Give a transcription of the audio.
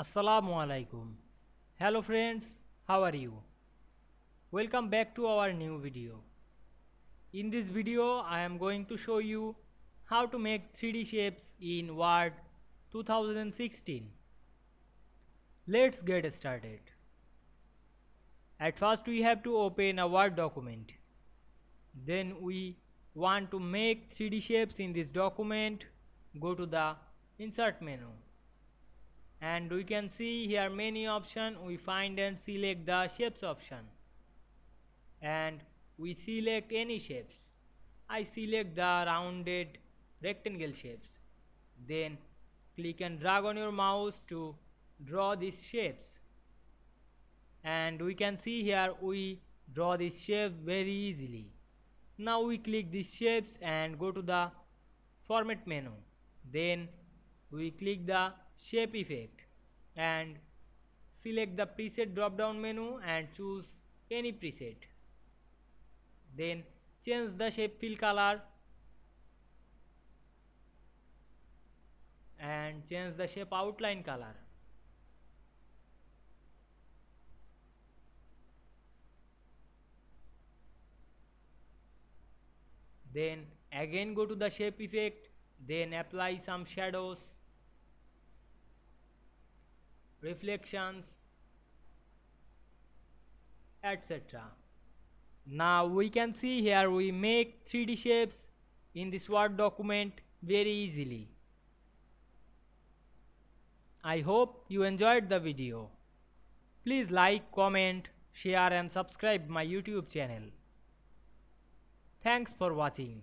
Assalamu Walaikum. Hello friends, how are you? Welcome back to our new video. In this video, I am going to show you how to make 3D shapes in Word 2016. Let's get started. At first, we have to open a Word document. Then we want to make 3D shapes in this document. Go to the Insert menu. And we can see here many options. We find and select the shapes option and we select any shapes. I select the rounded rectangle shapes. Then click and drag on your mouse to draw these shapes, and we can see here we draw this shape very easily. Now we click these shapes and go to the format menu. Then we click the shape effect and select the preset drop down menu and choose any preset. Then change the shape fill color and change the shape outline color. Then again go to the shape effect, then apply some shadows, reflections, etc. Now we can see here we make 3D shapes in this Word document very easily. I hope you enjoyed the video. Please like, comment, share and subscribe my YouTube channel. Thanks for watching.